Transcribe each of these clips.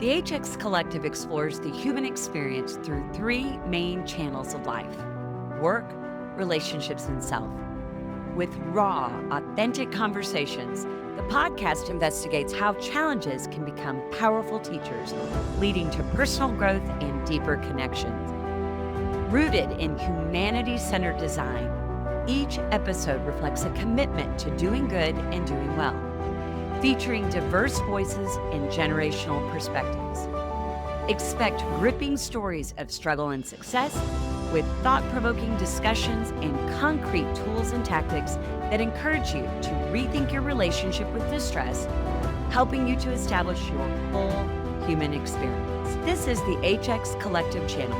The HX Collective explores the human experience through three main channels of life: work, relationships, and self. With raw, authentic conversations, the podcast investigates how challenges can become powerful teachers, leading to personal growth and deeper connections. Rooted in humanity-centered design, each episode reflects a commitment to doing good and doing well, featuring diverse voices and generational perspectives. Expect gripping stories of struggle and success, with thought-provoking discussions and concrete tools and tactics that encourage you to rethink your relationship with distress, helping you to establish your full human experience. This is the HX Collective channel.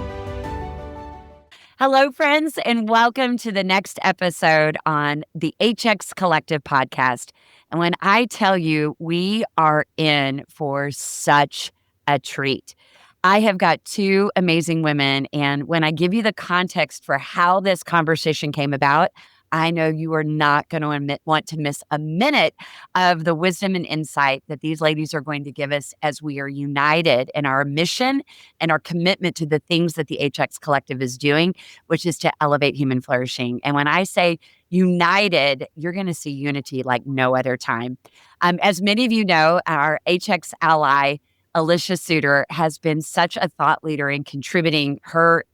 Hello, friends, and welcome to the next episode on the HX Collective podcast. And when I tell you we are in for such a treat, I have got two amazing women, and when I give you the context for how this conversation came about, I know you are not going to want to miss a minute of the wisdom and insight that these ladies are going to give us as we are united in our mission and our commitment to the things that the HX Collective is doing, which is to elevate human flourishing. And when I say united, you're going to see unity like no other time. As many of you know, our HX ally, Alycia Sutor, has been such a thought leader in contributing her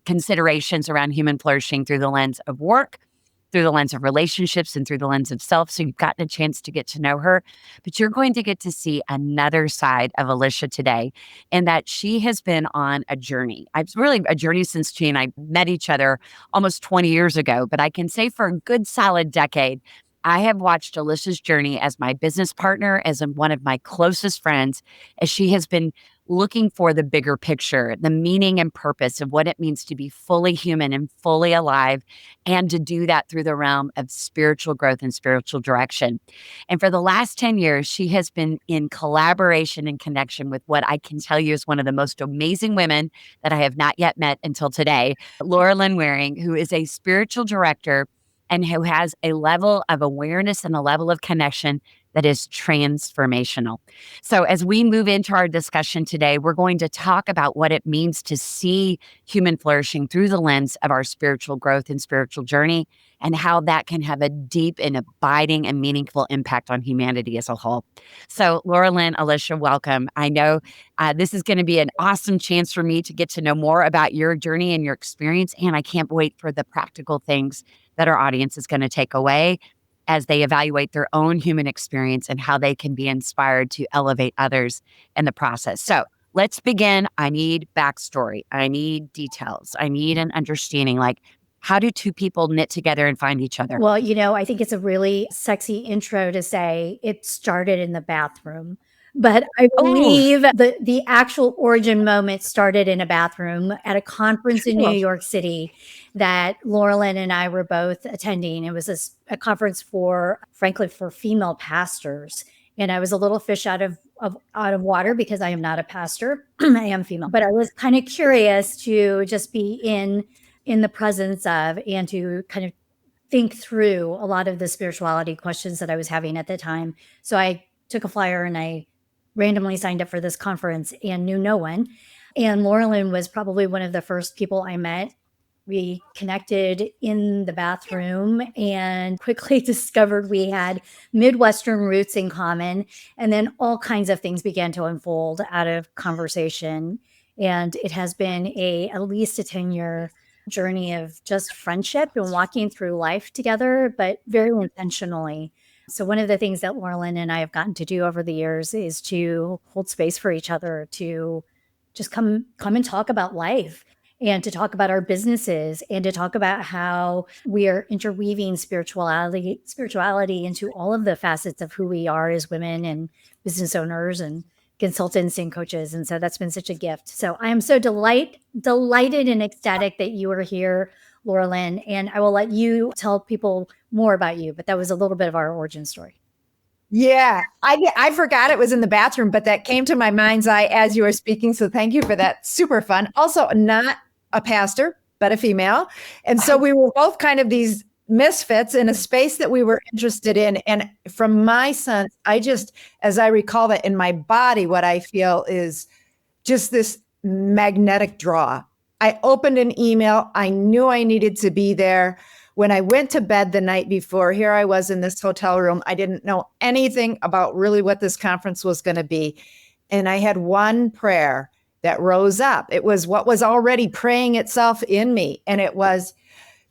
considerations around human flourishing through the lens of work, through the lens of relationships, and through the lens of self. So you've gotten a chance to get to know her, but you're going to get to see another side of Alycia today, and that she has been on a journey. It's really a journey since she and I met each other almost 20 years ago, but I can say for a good solid decade, I have watched Alycia's journey as my business partner, as one of my closest friends, as she has been looking for the bigger picture, the meaning and purpose of what it means to be fully human and fully alive, and to do that through the realm of spiritual growth and spiritual direction. And for the last 10 years, she has been in collaboration and connection with what I can tell you is one of the most amazing women that I have not yet met until today, Lorilyn Wiering, who is a spiritual director and who has a level of awareness and a level of connection that is transformational. So as we move into our discussion today, we're going to talk about what it means to see human flourishing through the lens of our spiritual growth and spiritual journey, and how that can have a deep and abiding and meaningful impact on humanity as a whole. So Lorilyn, Alycia, welcome. I know this is going to be an awesome chance for me to get to know more about your journey and your experience, and I can't wait for the practical things that our audience is going to take away as they evaluate their own human experience and how they can be inspired to elevate others in the process. So let's begin. I need backstory. I need details. I need an understanding, like, how do two people knit together and find each other? Well, I think it's a really sexy intro to say it started in the bathroom. But I believe the actual origin moment started in a bathroom at a conference in New York City that Lorilyn and I were both attending. It was a conference for female pastors. And I was a little fish out of water because I am not a pastor. I am female. But I was kind of curious to just be in the presence of, and to kind of think through a lot of the spirituality questions that I was having at the time. So I took a flyer and I randomly signed up for this conference and knew no one. And Lorilyn was probably one of the first people I met. We connected in the bathroom and quickly discovered we had Midwestern roots in common. And then all kinds of things began to unfold out of conversation. And it has been at least a 10-year journey of just friendship and walking through life together, but very intentionally. So one of the things that Lorilyn and I have gotten to do over the years is to hold space for each other, to just come and talk about life, and to talk about our businesses, and to talk about how we are interweaving spirituality into all of the facets of who we are as women and business owners and consultants and coaches. And so that's been such a gift. So I am so delighted and ecstatic that you are here, Lorilyn, and I will let you tell people more about you, but that was a little bit of our origin story. Yeah, I forgot it was in the bathroom, but that came to my mind's eye as you were speaking. So thank you for that. Super fun. Also, not a pastor, but a female. And so we were both kind of these misfits in a space that we were interested in. And from my sense, as I recall that in my body, what I feel is just this magnetic draw. I opened an email. I knew I needed to be there. When I went to bed the night before, here I was in this hotel room. I didn't know anything about really what this conference was going to be. And I had one prayer that rose up. It was what was already praying itself in me. And it was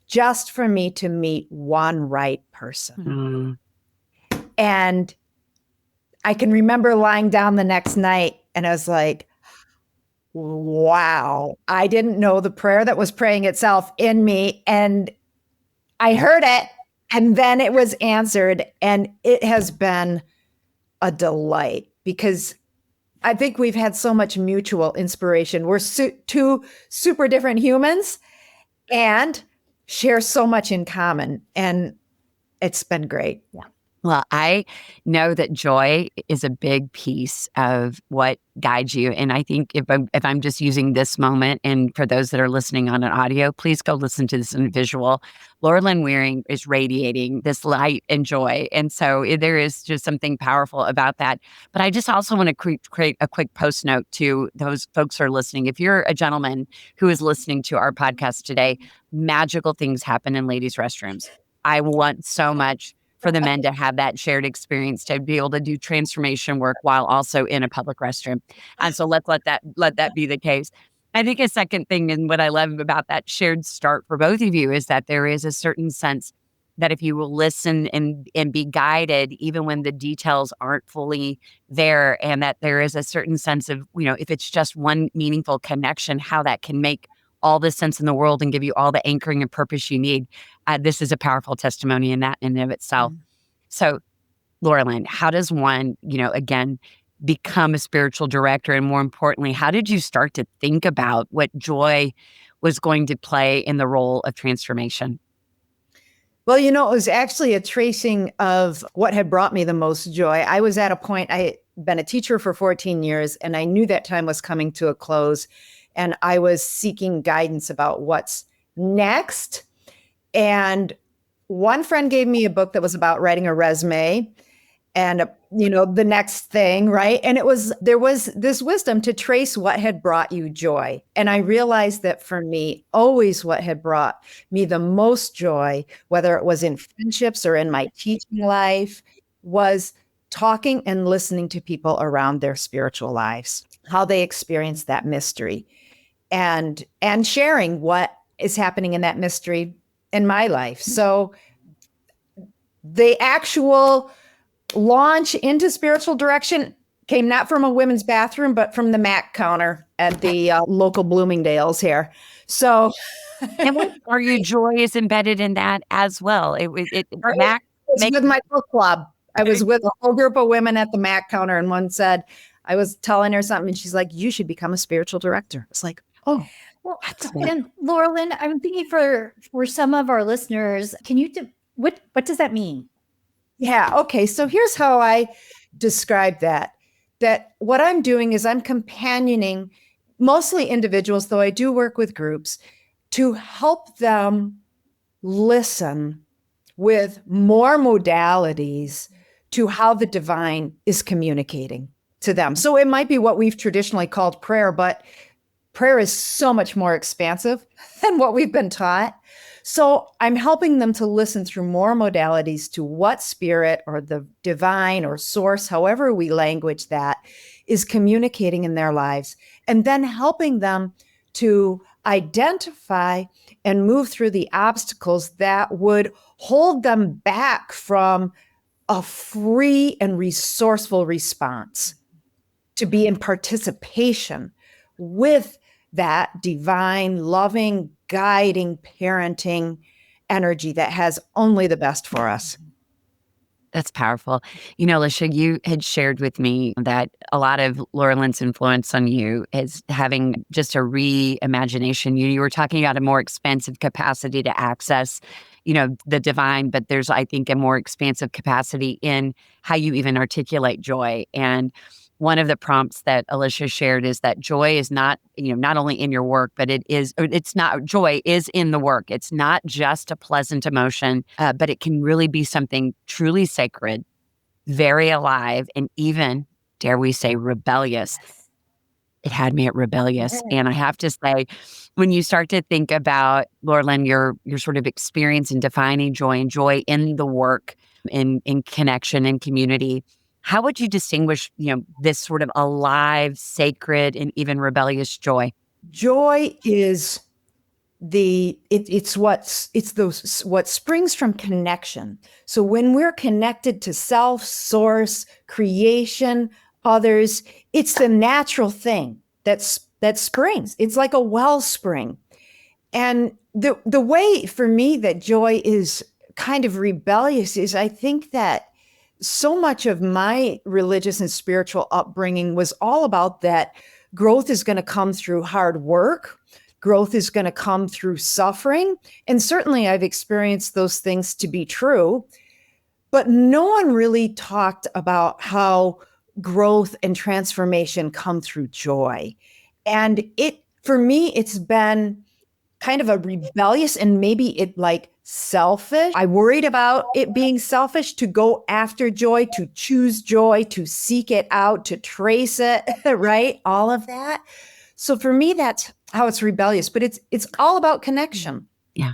just for me to meet one right person. And I can remember lying down the next night and I was like, wow, I didn't know the prayer that was praying itself in me. And I heard it and then it was answered. And it has been a delight because I think we've had so much mutual inspiration. We're two super different humans and share so much in common. And it's been great. Yeah. Well, I know that joy is a big piece of what guides you. And I think if I'm just using this moment, and for those that are listening on an audio, please go listen to this in visual. Lorilyn Wiering is radiating this light and joy. And so there is just something powerful about that. But I just also want to create a quick post note to those folks who are listening. If you're a gentleman who is listening to our podcast today, magical things happen in ladies' restrooms. I want so much for the men to have that shared experience, to be able to do transformation work while also in a public restroom. And so let that be the case. I think a second thing, and what I love about that shared start for both of you, is that there is a certain sense that if you will listen and be guided, even when the details aren't fully there, and that there is a certain sense of, if it's just one meaningful connection, how that can make all the sense in the world and give you all the anchoring and purpose you need. This is a powerful testimony in that in and of itself. So, Lorilyn, how does one, again, become a spiritual director? And more importantly, how did you start to think about what joy was going to play in the role of transformation? Well, it was actually a tracing of what had brought me the most joy. I was at a point, I had been a teacher for 14 years, and I knew that time was coming to a close. And I was seeking guidance about what's next. And one friend gave me a book that was about writing a resume and, the next thing, right? And there was this wisdom to trace what had brought you joy. And I realized that for me, always what had brought me the most joy, whether it was in friendships or in my teaching life, was talking and listening to people around their spiritual lives, how they experience that mystery. And sharing what is happening in that mystery in my life. So the actual launch into spiritual direction came not from a women's bathroom, but from the Mac counter at the local Bloomingdale's here. So, and what are your joys embedded in that as well? Mac was with my book club. I was with a whole group of women at the Mac counter, and one said, I was telling her something, and she's like, "You should become a spiritual director." It's like, oh. Well, and Lorilyn, I'm thinking for some of our listeners, can you what does that mean? Yeah. Okay. So here's how I describe that what I'm doing is I'm companioning mostly individuals, though I do work with groups, to help them listen with more modalities to how the divine is communicating to them. So it might be what we've traditionally called prayer, but prayer is so much more expansive than what we've been taught. So I'm helping them to listen through more modalities to what spirit or the divine or source, however we language that, is communicating in their lives, and then helping them to identify and move through the obstacles that would hold them back from a free and resourceful response, to be in participation with that divine, loving, guiding, parenting energy that has only the best for us. That's powerful. Alycia, you had shared with me that a lot of Lorilyn's influence on you is having just a reimagination. You were talking about a more expansive capacity to access the divine, but there's, I think, a more expansive capacity in how you even articulate joy. And one of the prompts that Alycia shared is that joy is not, not only in your work, but joy is in the work. It's not just a pleasant emotion, but it can really be something truly sacred, very alive, and even, dare we say, rebellious. It had me at rebellious. And I have to say, when you start to think about, Lorilyn, your sort of experience in defining joy and joy in the work, in connection and community, how would you distinguish, this sort of alive, sacred, and even rebellious joy? Joy is what springs from connection. So when we're connected to self, source, creation, others, it's the natural thing that springs. It's like a wellspring. And the way for me that joy is kind of rebellious is, I think that so much of my religious and spiritual upbringing was all about that growth is going to come through hard work. Growth is going to come through suffering. And certainly I've experienced those things to be true. But no one really talked about how growth and transformation come through joy. And for me, it's been kind of a rebellious and maybe selfish. I worried about it being selfish to go after joy, to choose joy, to seek it out, to trace it, right? All of that. So for me, that's how it's rebellious, but it's all about connection. Yeah.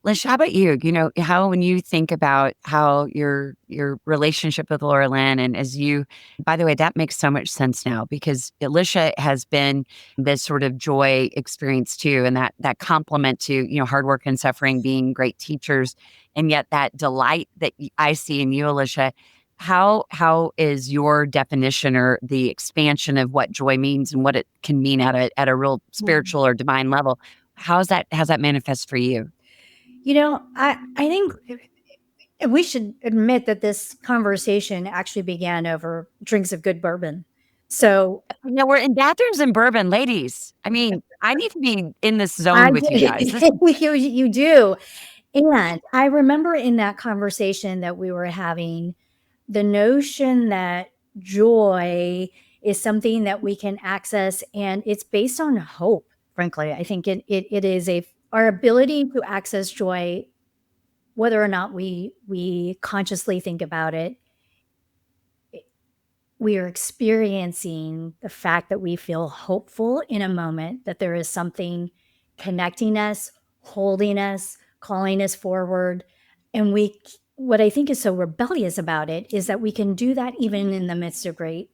Lish, how about you? How, when you think about how your relationship with Lorilyn, and by the way, that makes so much sense now, because Alycia has been this sort of joy experience too, and that complement to, hard work and suffering being great teachers, and yet that delight that I see in you, Alycia. How is your definition or the expansion of what joy means and what it can mean at a real spiritual or divine level? How's that manifest for you? I think we should admit that this conversation actually began over drinks of good bourbon. So we're in bathrooms and bourbon, ladies. I mean, I need to be in this zone with you guys. You do. And I remember in that conversation that we were having, the notion that joy is something that we can access, and it's based on hope. Frankly, I think it is our ability to access joy, whether or not we consciously think about it. We are experiencing the fact that we feel hopeful in a moment, that there is something connecting us, holding us, calling us forward. And what I think is so rebellious about it is that we can do that even in the midst of great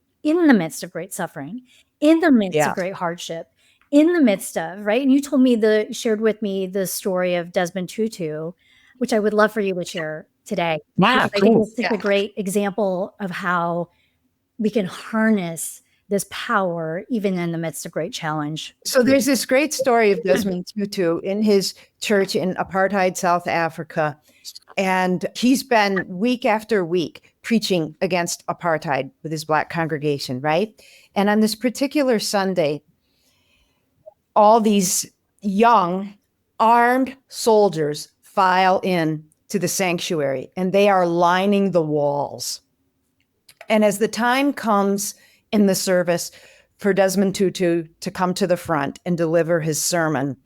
suffering, in the midst of great hardship, in the midst of, right? And you shared with me the story of Desmond Tutu, which I would love for you to share today. Wow, I think it's such a great example of how we can harness this power even in the midst of great challenge. So there's this great story of Desmond Tutu in his church in apartheid South Africa. And he's been week after week preaching against apartheid with his Black congregation, right? And on this particular Sunday, all these young armed soldiers file in to the sanctuary, and they are lining the walls. And as the time comes in the service for Desmond Tutu to come to the front and deliver his sermon,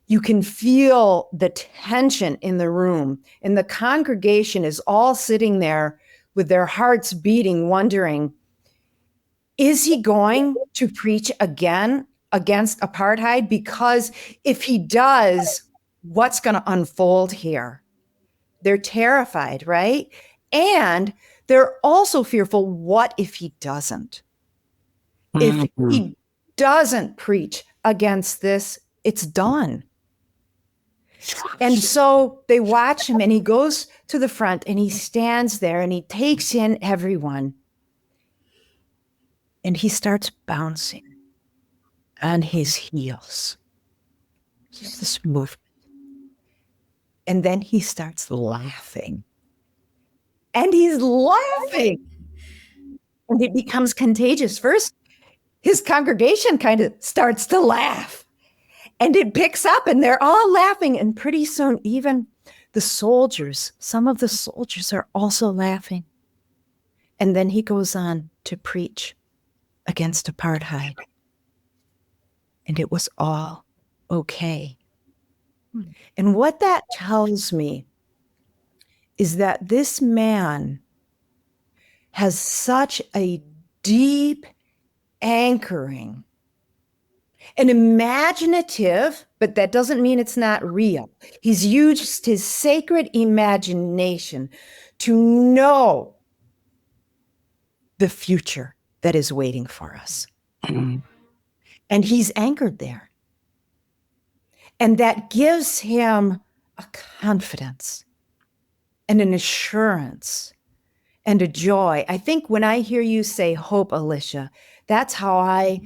you can feel the tension in the room. And the congregation is all sitting there with their hearts beating, wondering, is he going to preach again against apartheid? Because if he does, what's going to unfold here? They're terrified, right? And they're also fearful, what if he doesn't? If he doesn't preach against this, it's done. And so they watch him, and he goes to the front, and he stands there, and he takes in everyone. And he starts bouncing on his heels. Just this movement. And then he starts laughing. And he's laughing. And it becomes contagious. First, his congregation kind of starts to laugh. And it picks up, and they're all laughing. And pretty soon, even some of the soldiers are also laughing. And then he goes on to preach against apartheid. And it was all okay. And what that tells me is that this man has such a deep anchoring, an imaginative, but that doesn't mean it's not real. He's used his sacred imagination to know the future that is waiting for us. And he's anchored there. And that gives him a confidence and an assurance and a joy. I think when I hear you say hope, Alycia, that's how I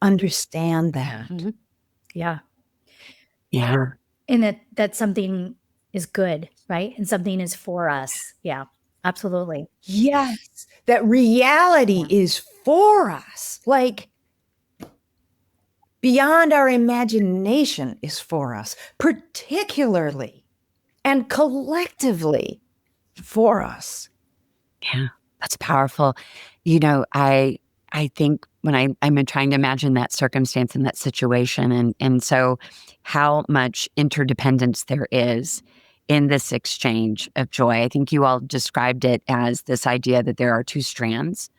understand that. Yeah. Yeah. And that something is good, right? And something is for us. Yeah, absolutely. Yes, that reality is for us. Like beyond our imagination is for us, particularly and collectively for us. Yeah, that's powerful. I think when I'm trying to imagine that circumstance and that situation, and so how much interdependence there is in this exchange of joy. I think you all described it as this idea that there are two strands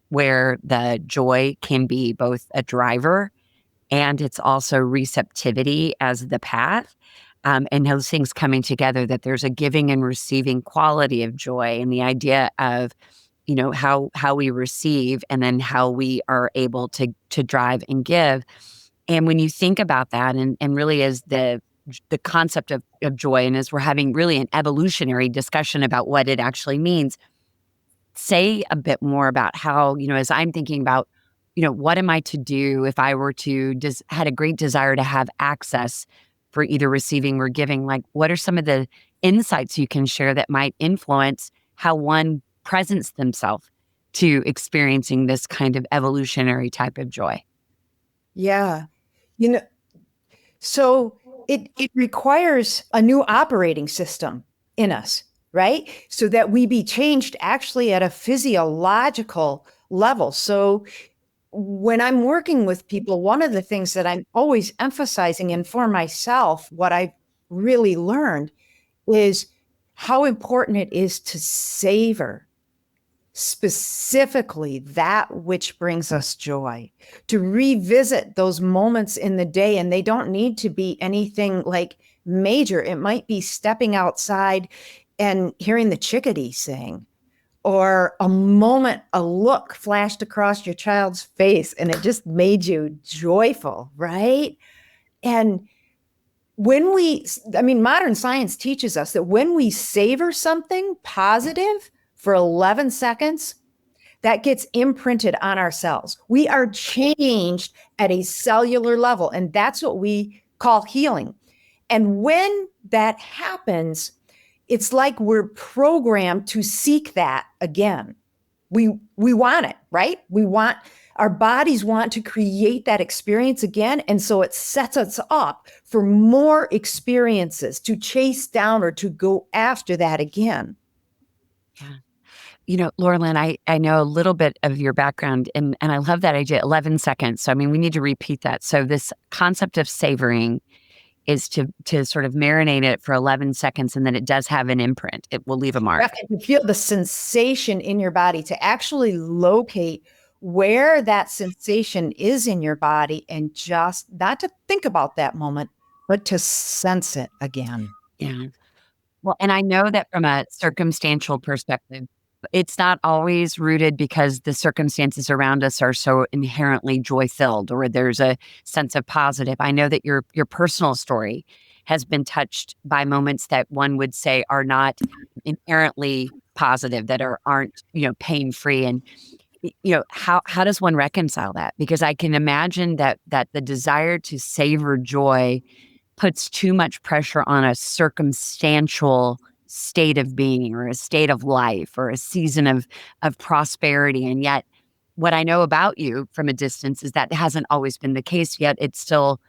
where the joy can be both a driver and it's also receptivity as the path. And those things coming together, that there's a giving and receiving quality of joy, and the idea of how we receive and then how we are able to drive and give. And when you think about that, and really as the concept of joy, and as we're having really an evolutionary discussion about what it actually means, say a bit more about how, as I'm thinking about, what am I to do if I were to had a great desire to have access for either receiving or giving? Like, what are some of the insights you can share that might influence how one presents themselves to experiencing this kind of evolutionary type of joy? Yeah. So it requires a new operating system in us, right? So that we be changed actually at a physiological level. So when I'm working with people, one of the things that I'm always emphasizing, and for myself, what I've really learned is how important it is to savor specifically that which brings us joy, to revisit those moments in the day. And they don't need to be anything like major. It might be stepping outside and hearing the chickadee sing, or a moment, a look flashed across your child's face and it just made you joyful, right? And modern science teaches us that when we savor something positive for 11 seconds, that gets imprinted on our cells. We are changed at a cellular level, and that's what we call healing. And when that happens, it's like we're programmed to seek that again. We want it, right? Our bodies want to create that experience again. And so it sets us up for more experiences to chase down or to go after that again. Yeah. Lorilyn, I know a little bit of your background, and I love that idea, 11 seconds. So, we need to repeat that. So this concept of savoring is to sort of marinate it for 11 seconds, and then it does have an imprint. It will leave a mark. You feel the sensation in your body, to actually locate where that sensation is in your body, and just not to think about that moment, but to sense it again. Yeah. Well, and I know that from a circumstantial perspective, it's not always rooted because the circumstances around us are so inherently joy-filled, or there's a sense of positive. I know that your personal story has been touched by moments that one would say are not inherently positive, that aren't pain-free. And how does one reconcile that? Because I can imagine that the desire to savor joy puts too much pressure on a circumstantial state of being, or a state of life, or a season of prosperity. And yet what I know about you from a distance is that hasn't always been the case, yet it's still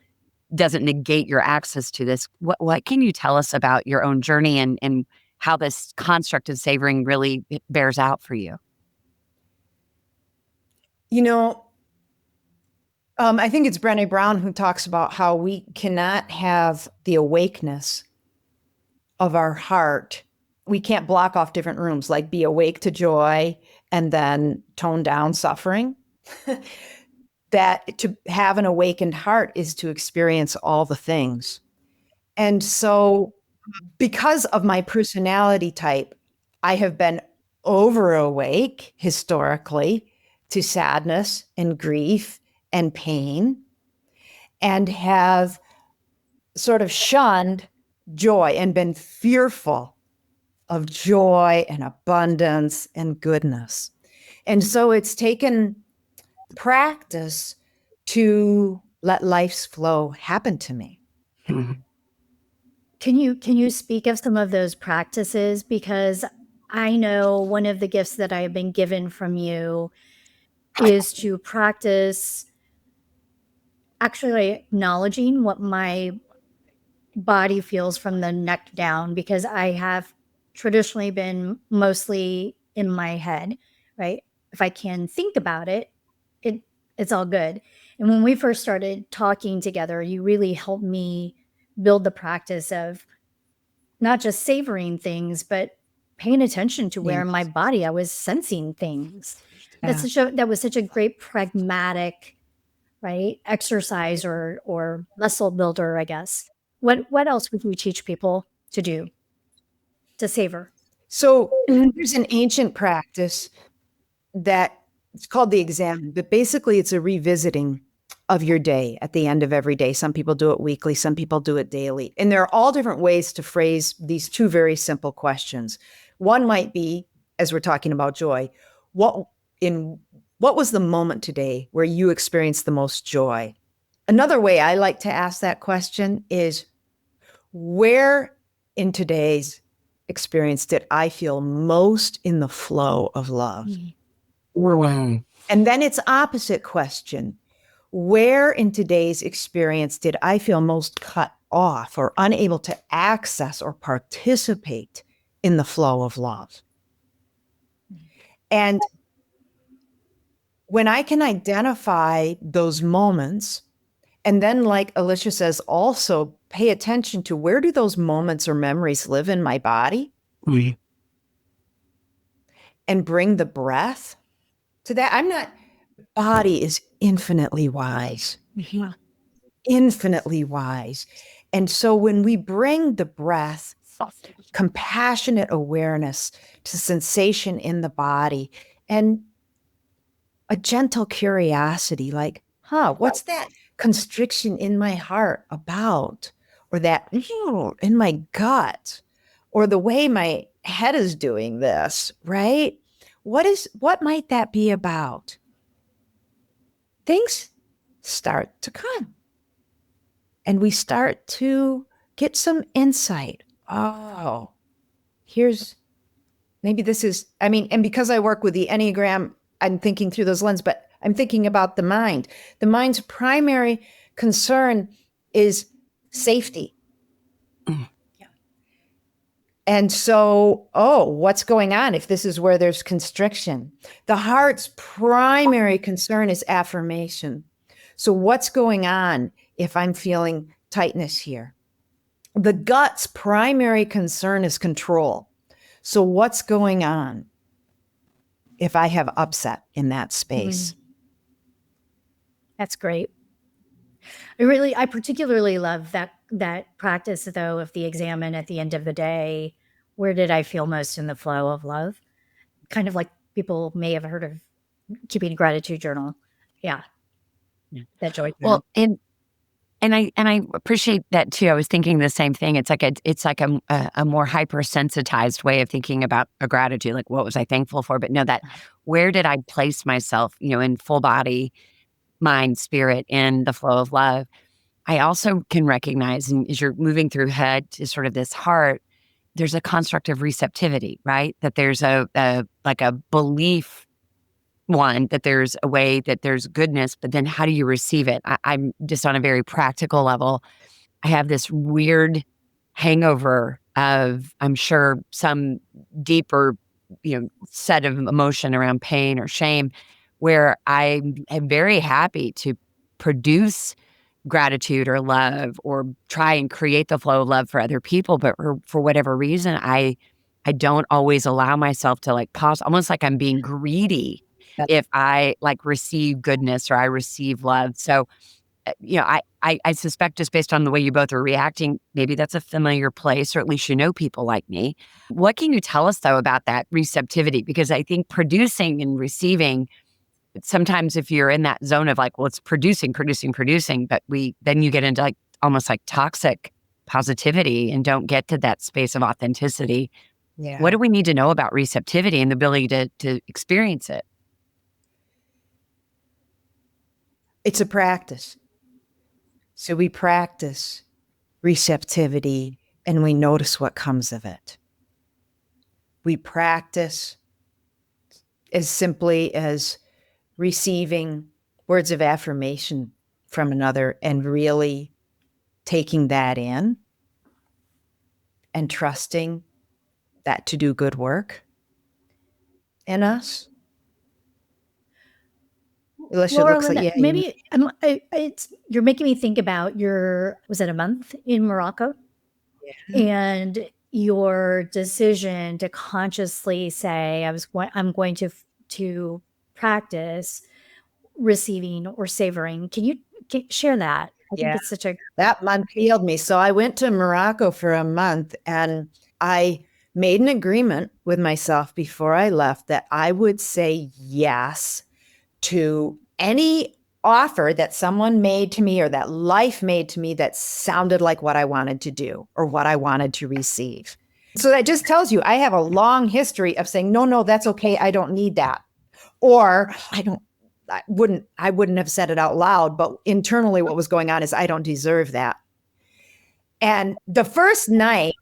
doesn't negate your access to this. What can you tell us about your own journey and how this construct of savoring really bears out for you? You know, I think it's Brené Brown who talks about how we cannot have the awakeness of our heart. We can't block off different rooms, like be awake to joy and then tone down suffering. That to have an awakened heart is to experience all the things. And so, because of my personality type, I have been over awake historically to sadness and grief and pain, and have sort of shunned joy and been fearful of joy and abundance and goodness. And so it's taken practice to let life's flow happen to me. Can you speak of some of those practices? Because I know one of the gifts that I have been given from you is to practice actually acknowledging what my body feels from the neck down, because I have traditionally been mostly in my head, right? If I can think about it, it's all good. And when we first started talking together, you really helped me build the practice of not just savoring things, but paying attention to where in my body I was sensing things. Yeah. That was such a great pragmatic, right, exercise or muscle builder, I guess. What else would you teach people to do to savor? So there's an ancient practice that it's called the exam, but basically it's a revisiting of your day at the end of every day. Some people do it weekly, some people do it daily. And there are all different ways to phrase these two very simple questions. One might be, as we're talking about joy, what was the moment today where you experienced the most joy? Another way I like to ask that question is, where in today's experience did I feel most in the flow of love? And then its opposite question, where in today's experience did I feel most cut off or unable to access or participate in the flow of love? And when I can identify those moments, and then, like Alycia says, also pay attention to where do those moments or memories live in my body, and bring the breath to that. Body is infinitely wise, infinitely wise. And so when we bring the breath, compassionate awareness to sensation in the body, and a gentle curiosity, like, what's that constriction in my heart about? Or that in my gut, or the way my head is doing this, right? What might that be about? Things start to come. And we start to get some insight. Oh, maybe this is, and because I work with the Enneagram, I'm thinking through those lenses, but I'm thinking about the mind. The mind's primary concern is safety. Yeah. And so, what's going on if this is where there's constriction? The heart's primary concern is affirmation. So what's going on if I'm feeling tightness here? The gut's primary concern is control. So what's going on if I have upset in that space? That's great. I particularly love that practice, though, of the examine at the end of the day. Where did I feel most in the flow of love? Kind of like people may have heard of keeping a gratitude journal. Yeah. That joy. Well, and I appreciate that too. I was thinking the same thing. It's like a more hypersensitized way of thinking about a gratitude. Like, what was I thankful for? But no, that where did I place myself? In full body, mind, spirit, in the flow of love. I also can recognize, and as you're moving through head to sort of this heart, there's a construct of receptivity, right? That there's a belief one, that there's a way that there's goodness, but then how do you receive it? I'm just on a very practical level. I have this weird hangover of, I'm sure, some deeper, set of emotion around pain or shame, where I am very happy to produce gratitude or love or try and create the flow of love for other people. But for whatever reason, I don't always allow myself to like pause, almost like I'm being greedy if I like receive goodness or I receive love. So, I suspect just based on the way you both are reacting, maybe that's a familiar place, or at least people like me. What can you tell us though about that receptivity? Because I think producing and receiving, sometimes if you're in that zone of like, well, it's producing, but then you get into like almost like toxic positivity and don't get to that space of authenticity. Yeah. What do we need to know about receptivity and the ability to experience it? It's a practice. So we practice receptivity and we notice what comes of it. We practice as simply as receiving words of affirmation from another and really taking that in and trusting that to do good work in us. Alycia looks like, Lorilyn, yeah. maybe you're making me think about was it a month in Morocco? Yeah. And your decision to consciously say, I'm going to practice receiving or savoring. Can you share that? I think it's such a... That month healed me. So I went to Morocco for a month and I made an agreement with myself before I left that I would say yes to any offer that someone made to me or that life made to me that sounded like what I wanted to do or what I wanted to receive. So that just tells you I have a long history of saying, no, that's okay. I don't need that. Or I wouldn't have said it out loud, but internally what was going on is I don't deserve that. And the first night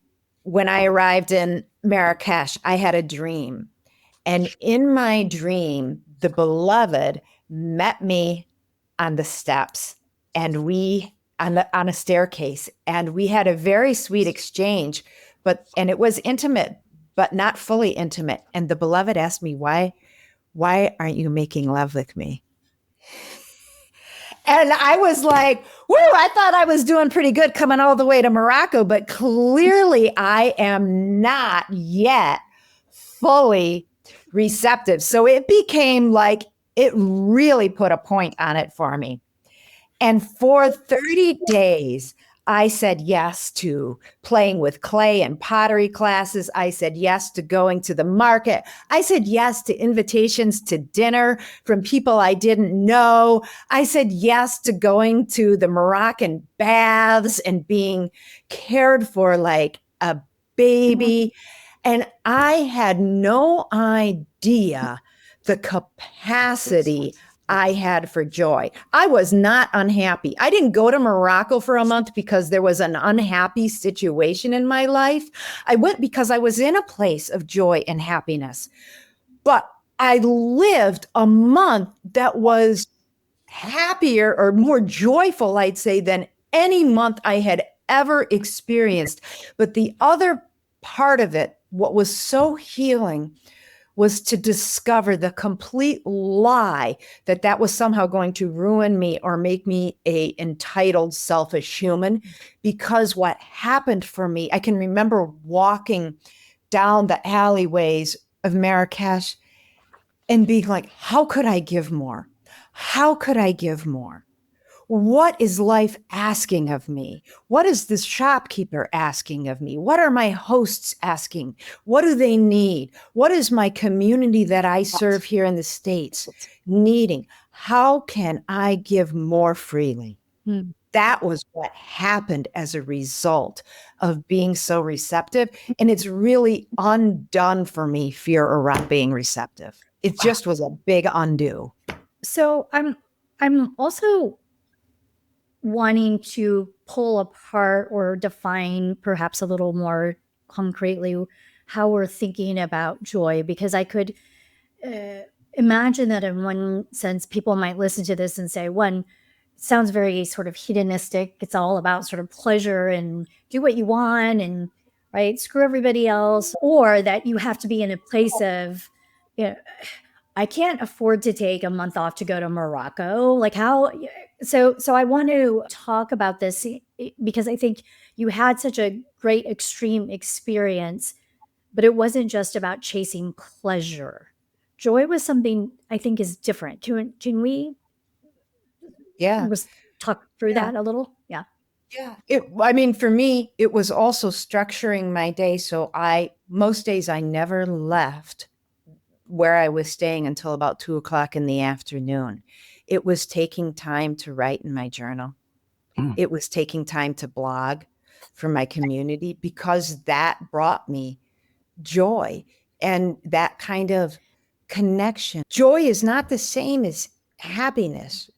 when I arrived in Marrakesh, I had a dream. And in my dream, the beloved met me on the steps and on a staircase, and we had a very sweet exchange, and it was intimate, but not fully intimate. And the beloved asked me, why aren't you making love with me? And I was like, woo, I thought I was doing pretty good coming all the way to Morocco, but clearly I am not yet fully receptive. So it became like, it really put a point on it for me. And for 30 days, I said yes to playing with clay and pottery classes. I said yes to going to the market. I said yes to invitations to dinner from people I didn't know. I said yes to going to the Moroccan baths and being cared for like a baby. And I had no idea the capacity I had for joy. I was not unhappy. I didn't go to Morocco for a month because there was an unhappy situation in my life. I went because I was in a place of joy and happiness. But I lived a month that was happier or more joyful, I'd say, than any month I had ever experienced. But the other part of it, what was so healing, was to discover the complete lie that was somehow going to ruin me or make me a entitled, selfish human. Because what happened for me, I can remember walking down the alleyways of Marrakesh and being like, how could I give more? How could I give more? What is life asking of me? What is this shopkeeper asking of me? What are my hosts asking? What do they need? What is my community that I serve here in the States needing? How can I give more freely? That was what happened as a result of being so receptive. And it's really undone for me fear around being receptive. It just was a big undo. So I'm also wanting to pull apart or define perhaps a little more concretely how we're thinking about joy, because I could imagine that in one sense, people might listen to this and say, one, it sounds very sort of hedonistic. It's all about sort of pleasure and do what you want and right, screw everybody else, or that you have to be in a place of, you know, I can't afford to take a month off to go to Morocco. Like how, so I want to talk about this because I think you had such a great extreme experience, but it wasn't just about chasing pleasure. Joy was something I think is different. Can we Yeah. talk through Yeah. that a little? Yeah. Yeah. I mean, for me, it was also structuring my day. So most days I never left where I was staying until about 2 o'clock in the afternoon. It was taking time to write in my journal. It was taking time to blog for my community because that brought me joy and that kind of connection. Joy is not the same as happiness,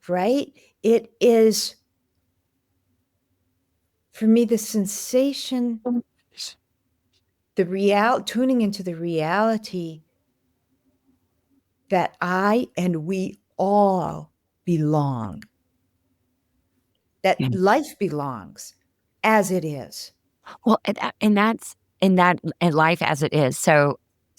right? It is, for me, the sensation, tuning into the reality that I and we all belong, that life belongs as it is. Well, and life as it is. So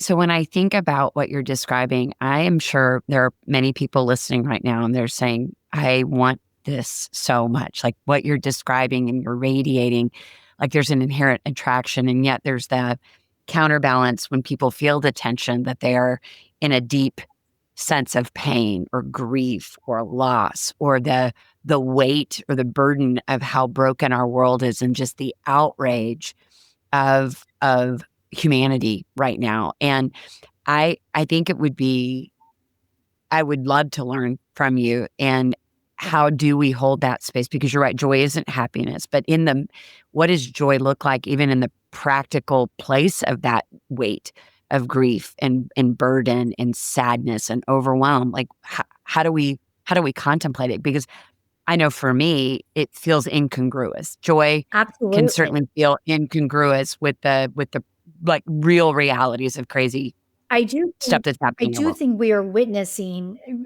when I think about what you're describing, I am sure there are many people listening right now and they're saying, I want this so much. Like what you're describing and you're radiating, like there's an inherent attraction. And yet there's the counterbalance when people feel the tension that they are in a deep sense of pain or grief or loss or the weight or the burden of how broken our world is and just the outrage of humanity right now. And I think it would be I would love to learn from you and how do we hold that space? Because you're right, joy isn't happiness, but what does joy look like even in the practical place of that weight of grief and burden and sadness and overwhelm? Like how do we contemplate it? Because I know for me, it feels incongruous. Joy can Absolutely. certainly feel incongruous with the like real realities of crazy I do stuff that's I happening in the do world. think we are witnessing,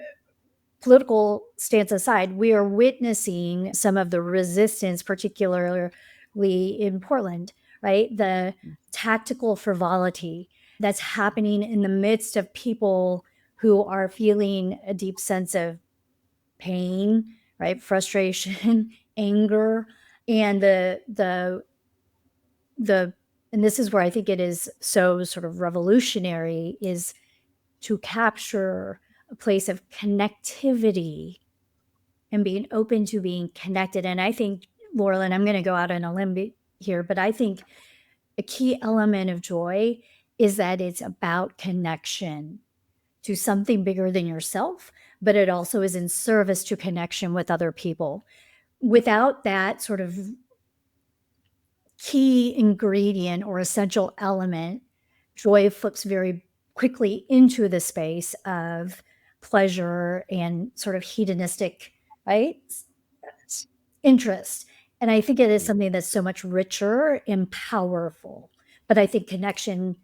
political stance aside, we are witnessing some of the resistance, particularly in Portland, right? The tactical frivolity that's happening in the midst of people who are feeling a deep sense of pain, right? Frustration, anger, and the and this is where I think it is so sort of revolutionary, is to capture a place of connectivity and being open to being connected. And I think, Laurel, and I'm going to go out on a limb here, but I think a key element of joy is that it's about connection to something bigger than yourself, but it also is in service to connection with other people. Without that sort of key ingredient or essential element, joy flips very quickly into the space of pleasure and sort of hedonistic, right? Interest. And I think it is something that's so much richer and powerful. But I think connection,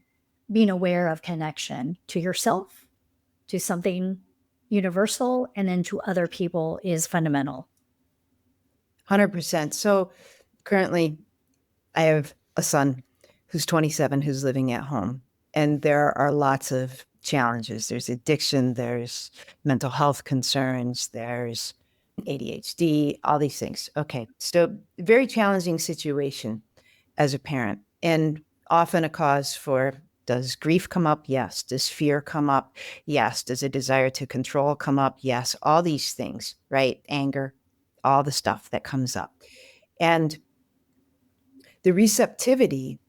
being aware of connection to yourself, to something universal, and then to other people is fundamental. 100%. So currently, I have a son who's 27 who's living at home, and there are lots of challenges. There's addiction, there's mental health concerns, there's ADHD, all these things. Okay, so very challenging situation as a parent, and often a cause for, does grief come up? Yes. Does fear come up? Yes. Does a desire to control come up? Yes. All these things, right? Anger, all the stuff that comes up. And the receptivity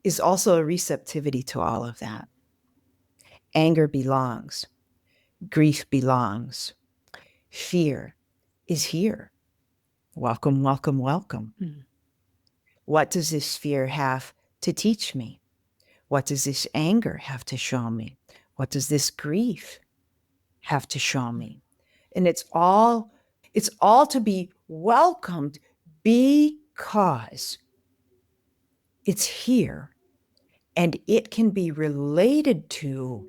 is also a receptivity to all of that. Anger belongs. Grief belongs. Fear is here. Welcome, welcome, welcome. Mm. What does this fear have to teach me? What does this anger have to show me? What does this grief have to show me? And it's all to be welcomed because it's here and it can be related to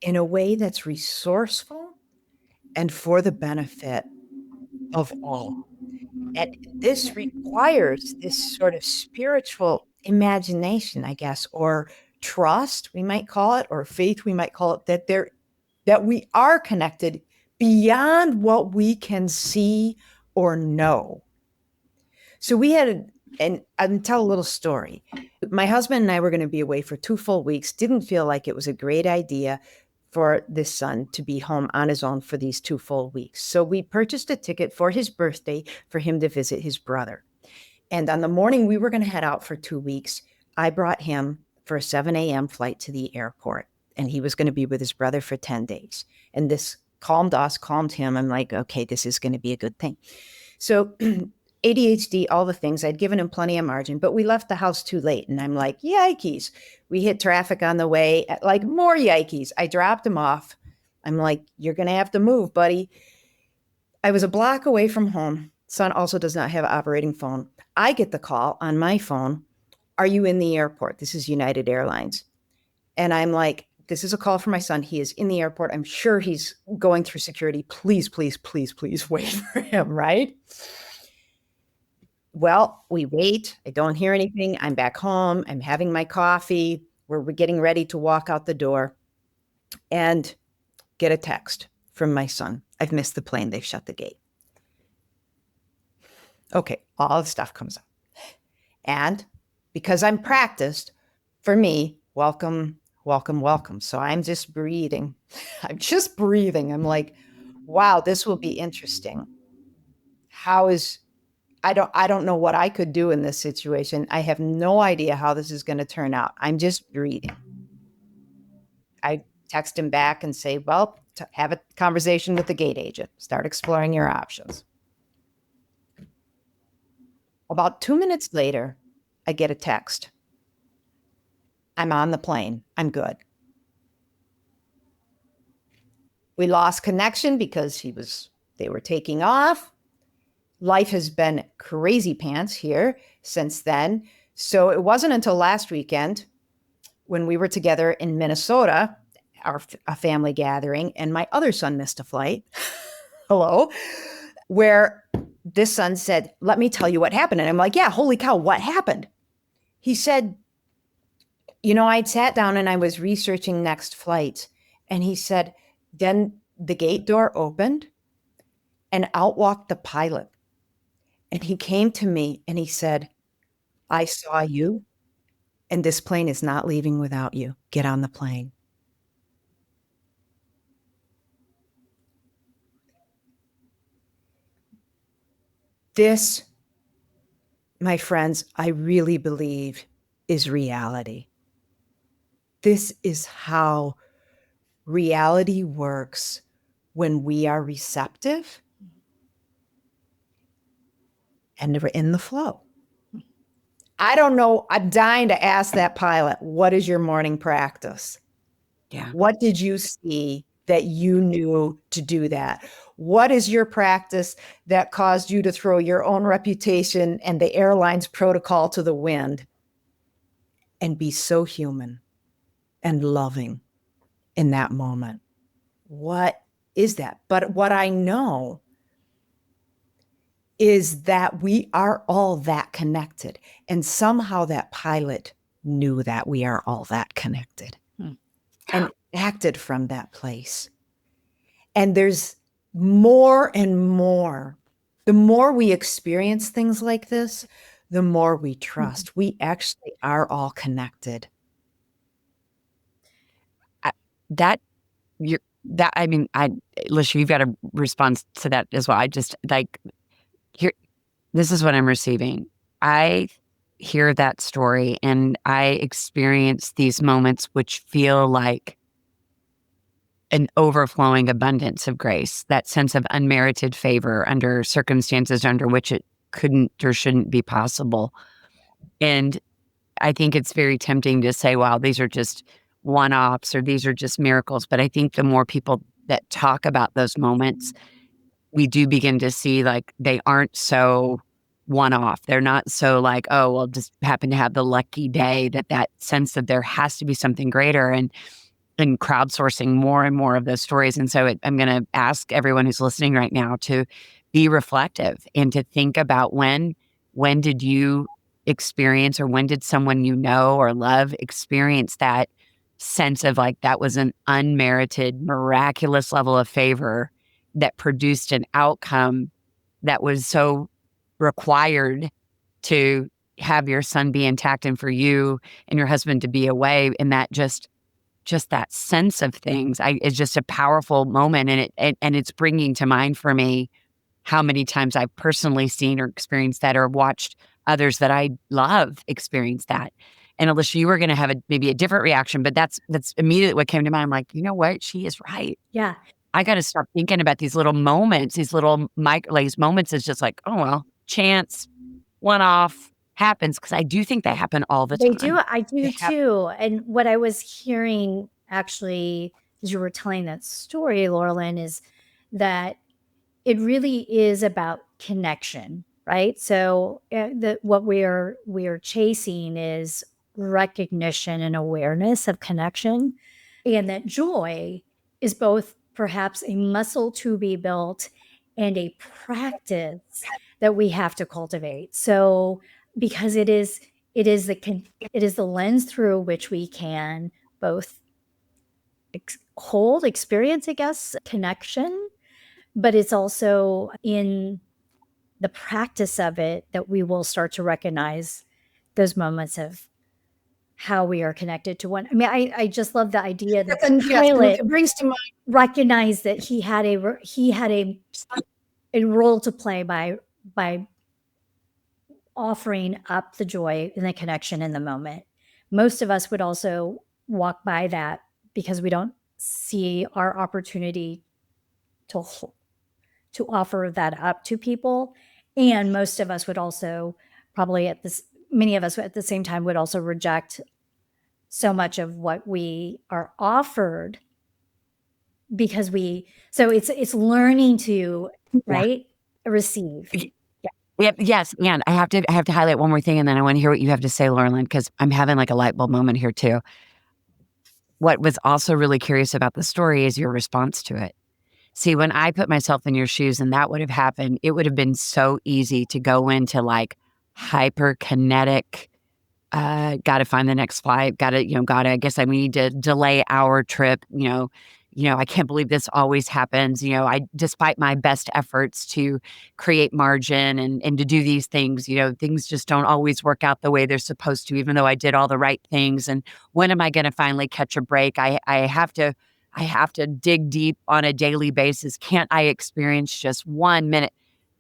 in a way that's resourceful and for the benefit of all. And this requires this sort of spiritual imagination, I guess, or trust, we might call it, or faith, we might call it, that we are connected beyond what we can see or know. So we had, and I'll tell a little story. My husband and I were going to be away for 2 full weeks. Didn't feel like it was a great idea for this son to be home on his own for these 2 full weeks. So we purchased a ticket for his birthday for him to visit his brother. And on the morning we were going to head out for 2 weeks, I brought him for a 7 a.m. flight to the airport. And he was going to be with his brother for 10 days. And this calmed us, calmed him. I'm like, okay, this is going to be a good thing. So ADHD, all the things, I'd given him plenty of margin, but we left the house too late. And I'm like, yikes. We hit traffic on the way, like more yikes. I dropped him off. I'm like, you're going to have to move, buddy. I was a block away from home. Son also does not have an operating phone. I get the call on my phone. Are you in the airport? This is United Airlines. And I'm like, this is a call for my son. He is in the airport. I'm sure he's going through security. Please, please, please, please wait for him, right? Well, we wait. I don't hear anything. I'm back home. I'm having my coffee. We're getting ready to walk out the door and get a text from my son. I've missed the plane. They've shut the gate. Okay, all the stuff comes up. And because I'm practiced, for me, welcome, welcome, welcome. So I'm just breathing. I'm just breathing. I'm like, wow, this will be interesting. I don't know what I could do in this situation. I have no idea how this is going to turn out. I'm just reading. I text him back and say, well, have a conversation with the gate agent. Start exploring your options. About 2 minutes later, I get a text. I'm on the plane. I'm good. We lost connection because they were taking off. Life has been crazy pants here since then. So it wasn't until last weekend when we were together in Minnesota, a family gathering, and my other son missed a flight. Hello. Where this son said, let me tell you what happened. And I'm like, yeah, holy cow, what happened? He said, I'd sat down and I was researching next flights. And he said, then the gate door opened and out walked the pilot. And he came to me and he said, I saw you and this plane is not leaving without you. Get on the plane. This, my friends, I really believe is reality. This is how reality works when we are receptive and we're in the flow. I don't know. I'm dying to ask that pilot, what is your morning practice? Yeah. What did you see that you knew to do that? What is your practice that caused you to throw your own reputation and the airline's protocol to the wind and be so human and loving in that moment? What is that? But what I know is that we are all that connected. And somehow that pilot knew that we are all that connected and acted from that place. And there's more and more. The more we experience things like this, the more we trust. We actually are all connected. Alycia, you've got a response to that as well. I just this is what I'm receiving. I hear that story and I experience these moments which feel like an overflowing abundance of grace, that sense of unmerited favor under circumstances under which it couldn't or shouldn't be possible. And I think it's very tempting to say, wow, these are just one-offs or these are just miracles. But I think the more people that talk about those moments, we do begin to see like they aren't so one-off. They're not so like, oh, well, just happen to have the lucky day, that sense that there has to be something greater. And and crowdsourcing more and more of those stories. And so I'm going to ask everyone who's listening right now to be reflective and to think about when did you experience, or when did someone you know or love experience that sense of like that was an unmerited, miraculous level of favor that produced an outcome that was so required to have your son be intact and for you and your husband to be away, and that just that sense of things is just a powerful moment. And it's bringing to mind for me how many times I've personally seen or experienced that, or watched others that I love experience that. And Alycia, you were going to have maybe a different reaction, but that's immediately what came to mind. I'm like, you know what? She is right. Yeah. I got to start thinking about these little moments, these little these moments is just like, oh, well, chance, one off, happens. Cause I do think they happen all the They time. do. I do too. And what I was hearing actually, as you were telling that story, Lorilyn, is that it really is about connection, right? So what we are chasing is recognition and awareness of connection, and that joy is both perhaps a muscle to be built and a practice that we have to cultivate. So because it is the lens through which we can both experience, I guess, connection, but it's also in the practice of it that we will start to recognize those moments of how we are connected to one. I mean, I just love the idea that the pilot it brings to mind. recognized that he had a role to play by offering up the joy and the connection in the moment. Most of us would also walk by that because we don't see our opportunity to offer that up to people. And most of us would also probably many of us at the same time would also reject so much of what we are offered, because so it's learning to, right, receive. Yep. Yes. And I have to highlight one more thing, and then I want to hear what you have to say, Lorilyn, because I'm having like a light bulb moment here too. What was also really curious about the story is your response to it. See, when I put myself in your shoes and that would have happened, it would have been so easy to go into like hyper kinetic, got to find the next flight, I guess I need to delay our trip, I can't believe this always happens. Despite my best efforts to create margin and to do these things, things just don't always work out the way they're supposed to, even though I did all the right things. And when am I going to finally catch a break? I have to dig deep on a daily basis. Can't I experience just 1 minute?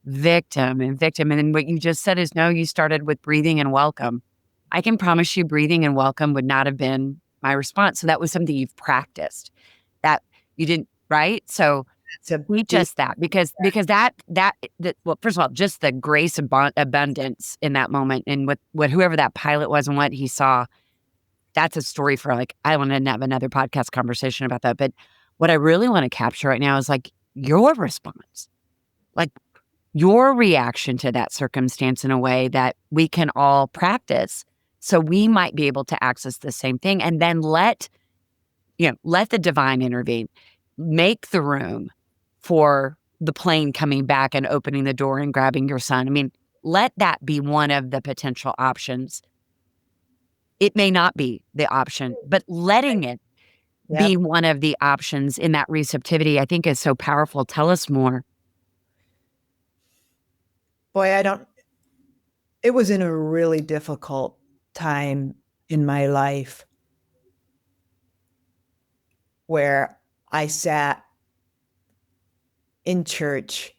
Victim. And then what you just said is, no, you started with breathing and welcome. I can promise you breathing and welcome would not have been my response. So that was something you've practiced that you didn't, right? So we just that because that well, first of all, just the grace abundance in that moment, and what whoever that pilot was and what he saw, that's a story for like, I want to have another podcast conversation about that. But what I really want to capture right now is like your response, like your reaction to that circumstance in a way that we can all practice. So we might be able to access the same thing, and then let the divine intervene, make the room for the plane coming back and opening the door and grabbing your son. I mean, let that be one of the potential options. It may not be the option, but letting it be one of the options in that receptivity, I think, is so powerful. Tell us more. Boy, it was in a really difficult time in my life where I sat in church,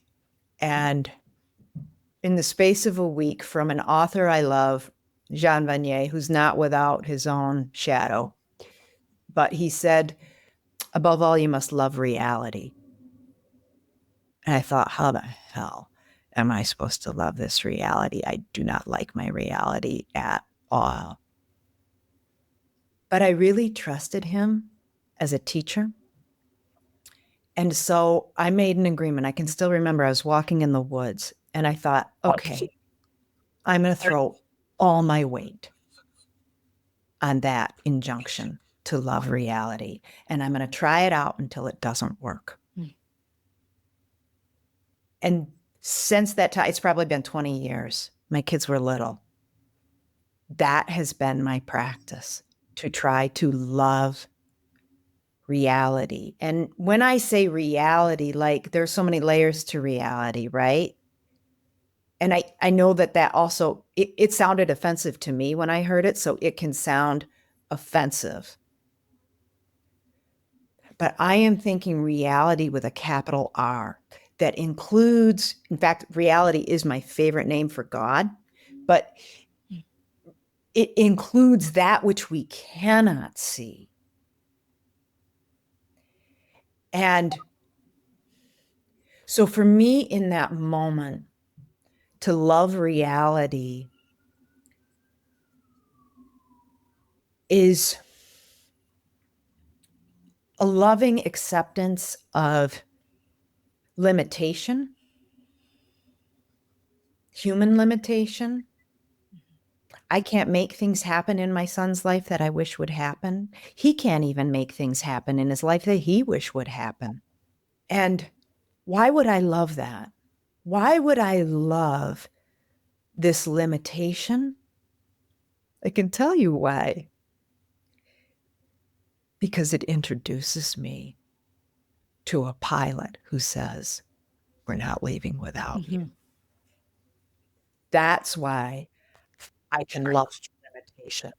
and in the space of a week, from an author I love, Jean Vanier, who's not without his own shadow, but he said, above all, you must love reality. And I thought, how the hell am I supposed to love this reality? I do not like my reality at all. But I really trusted him as a teacher. And so I made an agreement. I can still remember I was walking in the woods and I thought, okay, I'm going to throw all my weight on that injunction. to love reality. And I'm going to try it out until it doesn't work. And since that time, it's probably been 20 years. My kids were little. That has been my practice, to try to love reality. And when I say reality, like, there's so many layers to reality, right? And I know that also, it sounded offensive to me when I heard it, so it can sound offensive. But I am thinking reality with a capital R that includes, in fact, reality is my favorite name for God, but it includes that which we cannot see. And so for me in that moment, to love reality is a loving acceptance of limitation, human limitation. I can't make things happen in my son's life that I wish would happen. He can't even make things happen in his life that he wish would happen. And why would I love that? Why would I love this limitation? I can tell you why. Because it introduces me to a pilot who says, we're not leaving without you. That's why I can love limitation.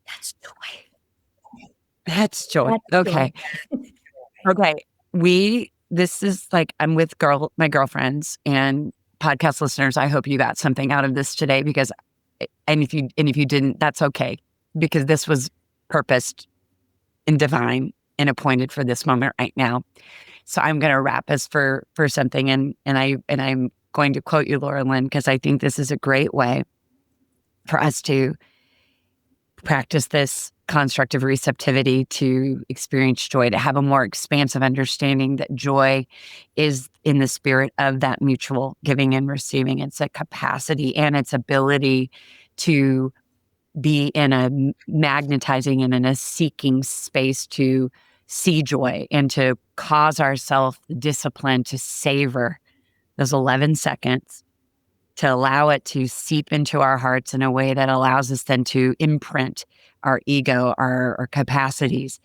That's joy. That's joy. That's Okay. joy. Okay. This is like, I'm with my girlfriends and podcast listeners. I hope you got something out of this today, because, and if you didn't, that's okay, because this was purposed and divine and appointed for this moment right now. So I'm going to wrap us for something. And I'm going to quote you, Lorilyn, because I think this is a great way for us to practice this construct of receptivity, to experience joy, to have a more expansive understanding that joy is in the spirit of that mutual giving and receiving. It's a capacity and its ability to be in a magnetizing and in a seeking space to see joy and to cause ourselves discipline to savor those 11 seconds, to allow it to seep into our hearts in a way that allows us then to imprint our ego, our capacities.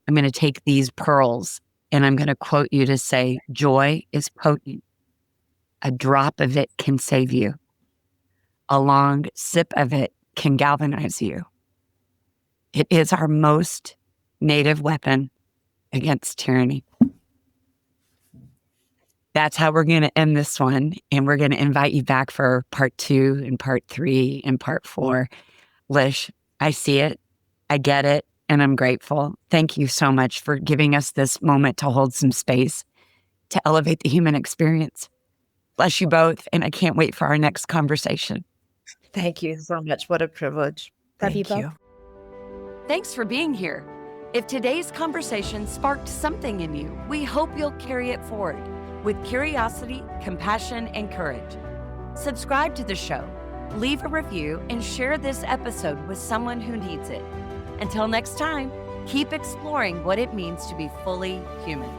I'm going to take these pearls and I'm going to quote you to say, joy is potent. A drop of it can save you. A long sip of it can galvanize you. It is our most native weapon against tyranny. That's how we're going to end this one. And we're going to invite you back for part 2 and part 3 and part 4. Lish, I see it. I get it. And I'm grateful. Thank you so much for giving us this moment to hold some space, to elevate the human experience. Bless you both. And I can't wait for our next conversation. Thank you so much. What a privilege. Love you Thank you. both. Thanks for being here. If today's conversation sparked something in you, we hope you'll carry it forward with curiosity, compassion, and courage. Subscribe to the show, leave a review, and share this episode with someone who needs it. Until next time, keep exploring what it means to be fully human.